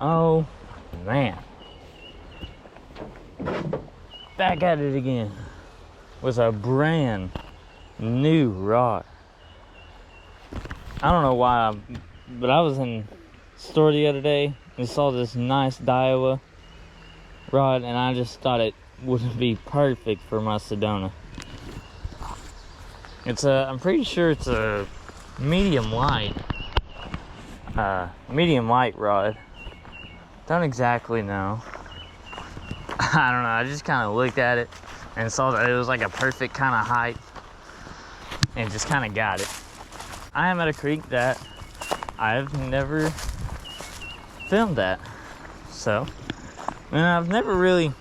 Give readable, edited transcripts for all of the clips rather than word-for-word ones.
Oh man, back at it again with a brand new rod. I don't know why, but I was in the store the other day and saw this nice Daiwa rod, and I just thought it would be perfect for my Sedona. I'm pretty sure it's a medium light rod. Don't exactly know. I don't know, I just kind of looked at it and saw that it was like a perfect kind of height and just kind of got it. I am at a creek that I've never filmed at, so, and I've never really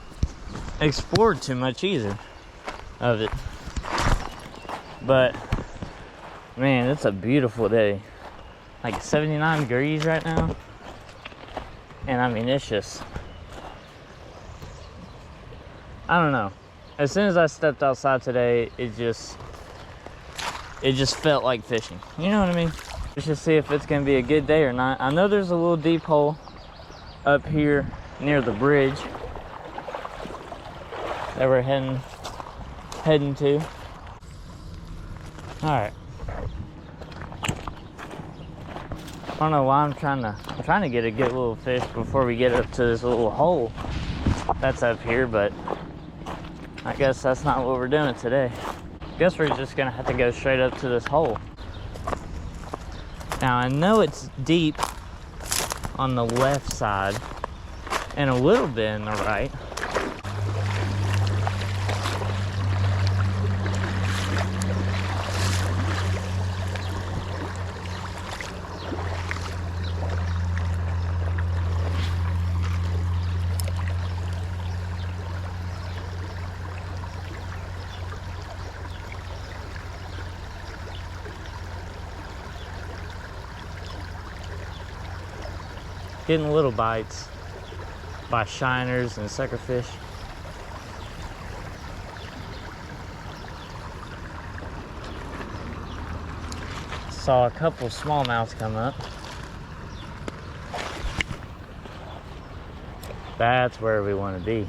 explored too much either of it. But man, it's a beautiful day. Like 79 degrees right now. And I mean, it's just, I don't know. As soon as I stepped outside today, it just felt like fishing. You know what I mean? Let's just see if it's gonna be a good day or not. I know there's a little deep hole up here near the bridge that we're heading to. All right. I don't know why I'm trying to get a good little fish before we get up to this little hole that's up here, but I guess that's not what we're doing today. Guess we're just gonna have to go straight up to this hole. Now I know it's deep on the left side and a little bit in the right. Getting little bites by shiners and suckerfish. Saw a couple smallmouths come up. That's where we want to be.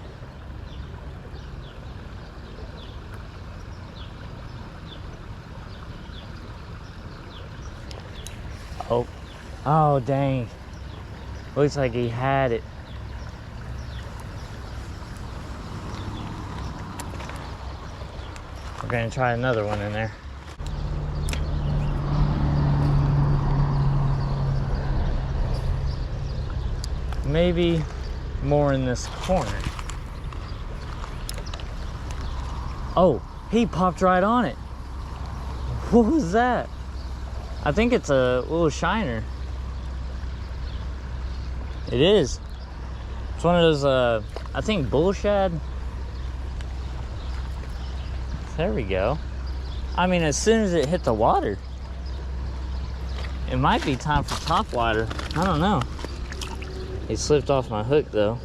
Oh dang. Looks like he had it. We're gonna try another one in there. Maybe more in this corner. Oh, he popped right on it. What was that? I think it's a little shiner. It is. It's one of those, I think bull shad. There we go. I mean, as soon as it hit the water, it might be time for top water. I don't know. He slipped off my hook though.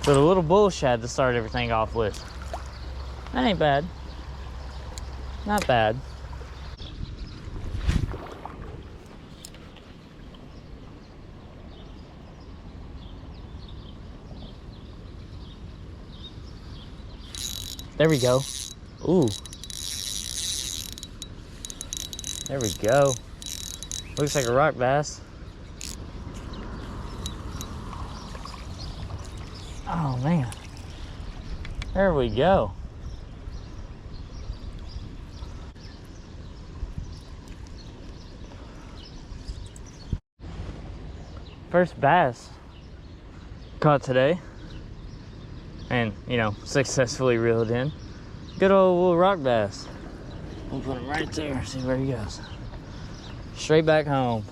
But a little bull shad to start everything off with. That ain't bad. Not bad. There we go. Ooh. There we go. Looks like a rock bass. Oh man. There we go. First bass caught today. And, you know, successfully reeled in. Good old little rock bass. We'll put him right there, see where he goes. Straight back home.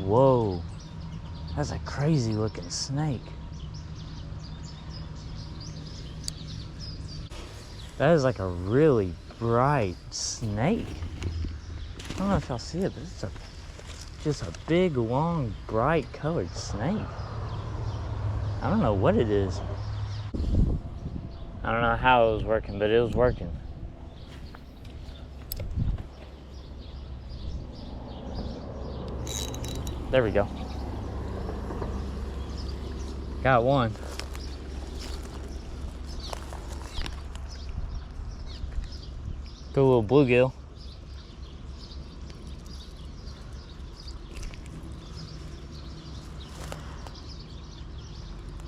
Whoa. That's a crazy looking snake. That is like a really bright snake. I don't know if y'all see it, but it's just a big, long, bright colored snake. I don't know what it is. I don't know how it was working, but it was working. There we go. Got one. Good little bluegill.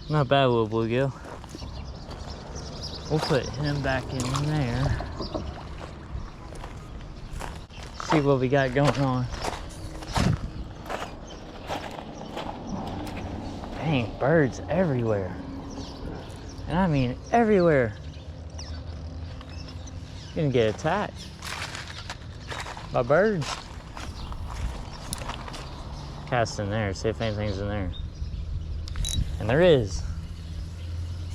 Not bad little bluegill. We'll put him back in there. See what we got going on. Dang, birds everywhere. And I mean everywhere. Gonna get attacked by birds. Cast in there, see if anything's in there. And there is.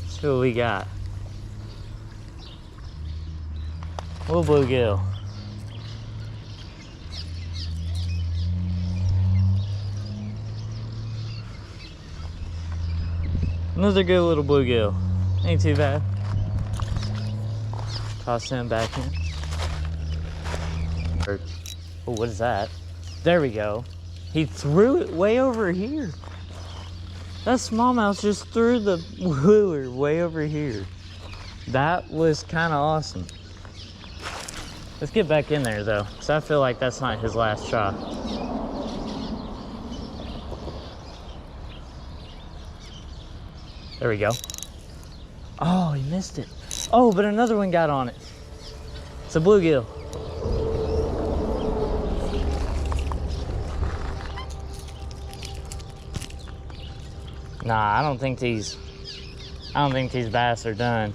Let's see what we got. Little bluegill. Another good little bluegill. Ain't too bad. Toss him back in. Oh, what is that? There we go. He threw it way over here. That smallmouth just threw the lure way over here. That was kind of awesome. Let's get back in there though, because I feel like that's not his last shot. There we go. Oh, he missed it. Oh, but another one got on it. It's a bluegill. Nah, I don't think these bass are done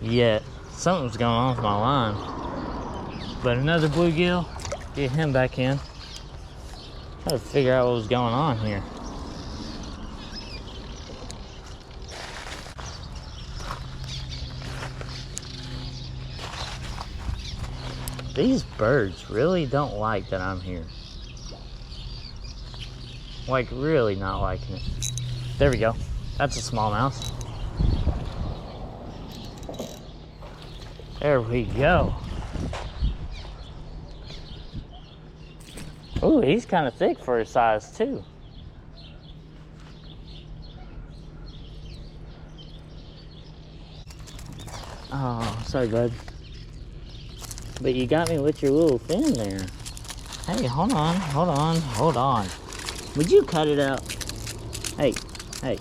yet. Something's going on with my line. But another bluegill, get him back in. Try to figure out what was going on here. These birds really don't like that I'm here. Like, really not liking it. There we go. That's a smallmouth. There we go. Ooh, he's kind of thick for his size too. Oh, sorry, bud. But you got me with your little fin there. Hey, hold on, hold on, hold on. Would you cut it out? Hey, hey,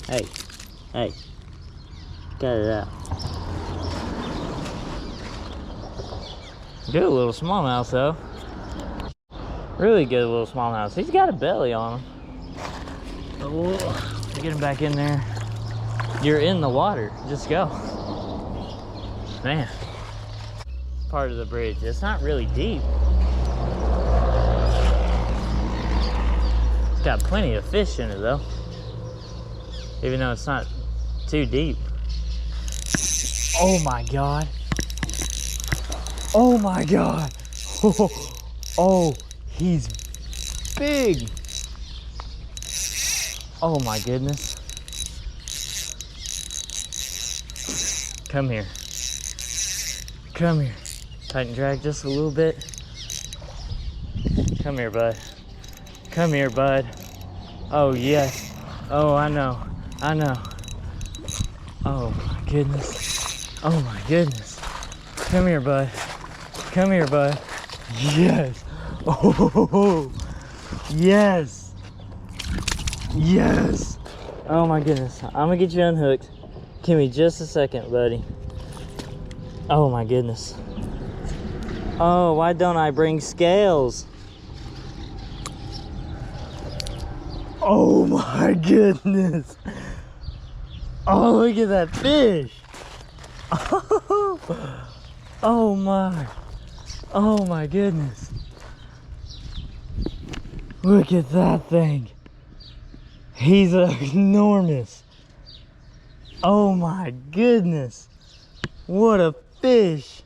hey, hey. Cut it out. Good little smallmouth though. Really good little smallmouth. He's got a belly on him. Oh, get him back in there. You're in the water, just go. Man. Part of the bridge. It's not really deep. It's got plenty of fish in it though. Even though it's not too deep. Oh my God. Oh my God. Oh, he's big. Oh my goodness. Come here. Come here. Tighten drag just a little bit. Come here, bud. Come here, bud. Oh, yes. Oh, I know. I know. Oh, my goodness. Oh, my goodness. Come here, bud. Come here, bud. Yes. Oh, yes. Yes. Oh, my goodness. I'm going to get you unhooked. Give me just a second, buddy. Oh, my goodness. Oh, why don't I bring scales? Oh my goodness. Oh, look at that fish. Oh my. Oh my goodness. Look at that thing. He's enormous. Oh my goodness. What a fish.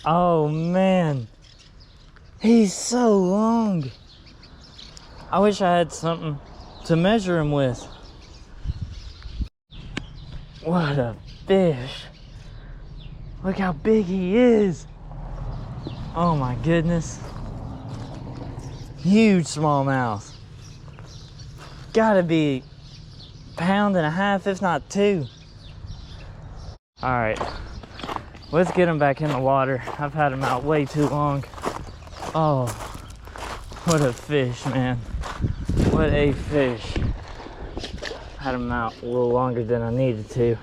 Oh man. He's so long. I wish I had something to measure him with. What a fish. Look how big he is. Oh my goodness. Huge smallmouth. Gotta be a pound and a half, if not 2. All right, let's get him back in the water. I've had him out way too long. Oh, what a fish, man. What a fish. Had him out a little longer than I needed to.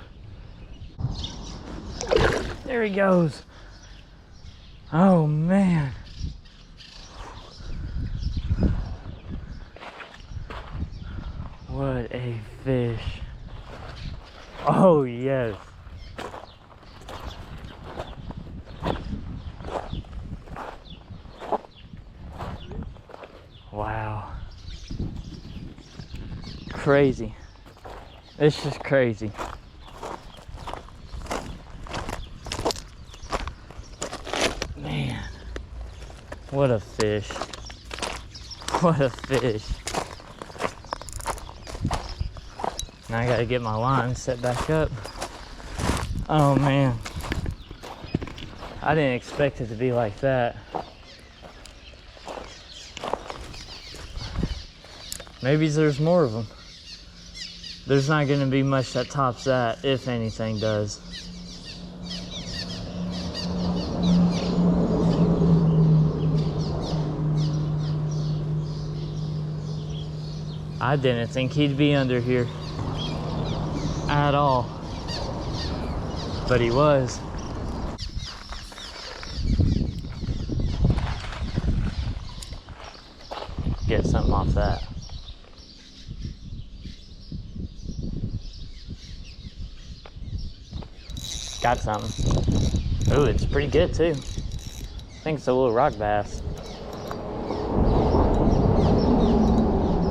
There he goes. Oh man. What a fish. Oh yes. Wow. Crazy. It's just crazy. Man. What a fish. What a fish. Now I gotta get my line set back up. Oh man. I didn't expect it to be like that. Maybe there's more of them. There's not gonna be much that tops that, if anything does. I didn't think he'd be under here at all, but he was. Get something off that. Got something. Ooh, it's pretty good too. I think it's a little rock bass.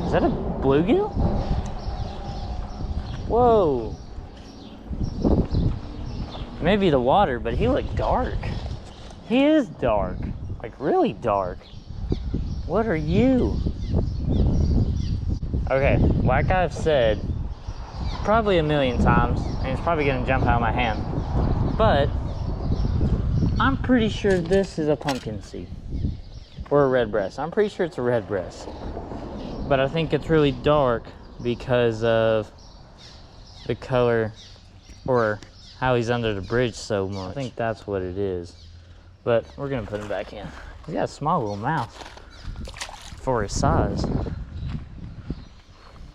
Is that a bluegill? Whoa. Maybe the water, but he looked dark. He is dark, like really dark. What are you? Okay, like I've said probably a million times, and it's probably gonna jump out of my hand, but I'm pretty sure this is a pumpkin seed or a red breast. I'm pretty sure it's a red breast, but I think it's really dark because of the color or how he's under the bridge so much. I think that's what it is, but we're gonna put him back in. He's got a small little mouth for his size.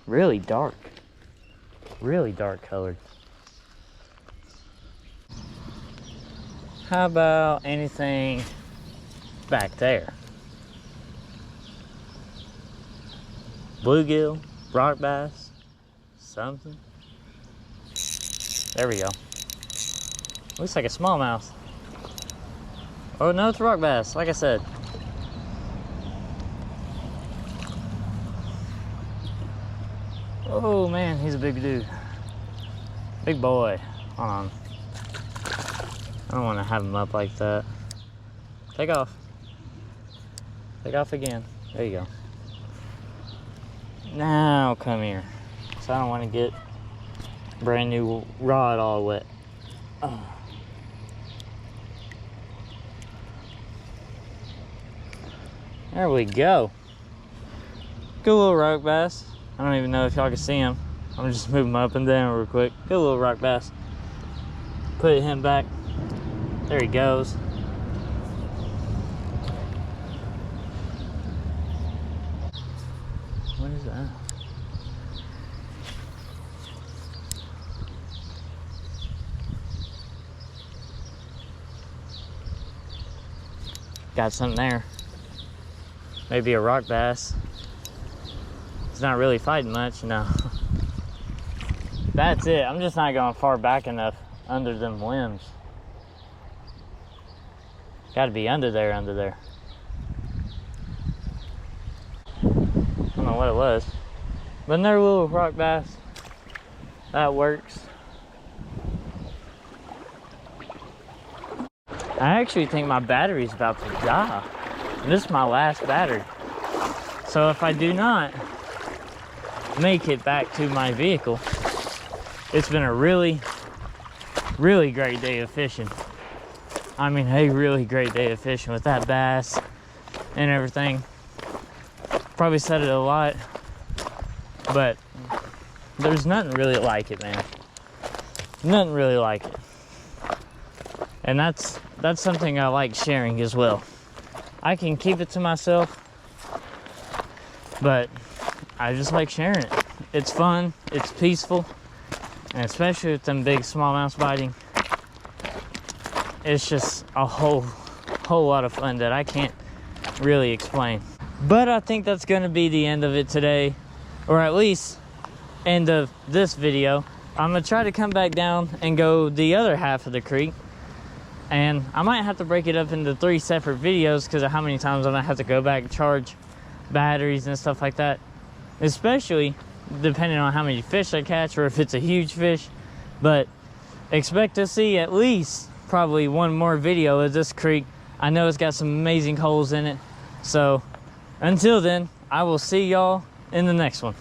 Really dark colored. How about anything back there? Bluegill, rock bass, something. There we go. Looks like a smallmouth. Oh no, it's rock bass, like I said. Oh man, he's a big dude. Big boy. Hold on. I don't want to have him up like that. Take off. Take off again. There you go. Now come here. So I don't want to get brand new rod all wet. Oh. There we go. Good little rock bass. I don't even know if y'all can see him. I'm just moving him up and down real quick. Good little rock bass. Put him back. There he goes. What is that? Got something there. Maybe a rock bass. It's not really fighting much, no. That's it. I'm just not going far back enough under them limbs. Got to be under there, know what it was. But they're little rock bass. That works. I actually think my battery's about to die. This is my last battery. So if I do not make it back to my vehicle, it's been a really, really great day of fishing. I mean, a really great day of fishing with that bass and everything. Probably said it a lot, but there's nothing really like it, man. Nothing really like it. And that's something I like sharing as well. I can keep it to myself, but I just like sharing it. It's fun, it's peaceful, and especially with them big smallmouths biting, it's just a whole lot of fun that I can't really explain. But I think that's gonna be the end of it today, or at least end of this video. I'm gonna try to come back down and go the other half of the creek, and I might have to break it up into 3 separate videos because of how many times I'm gonna have to go back and charge batteries and stuff like that, especially depending on how many fish I catch or if it's a huge fish. But expect to see at least probably one more video of this creek. I know it's got some amazing holes in it. So until then, I will see y'all in the next one.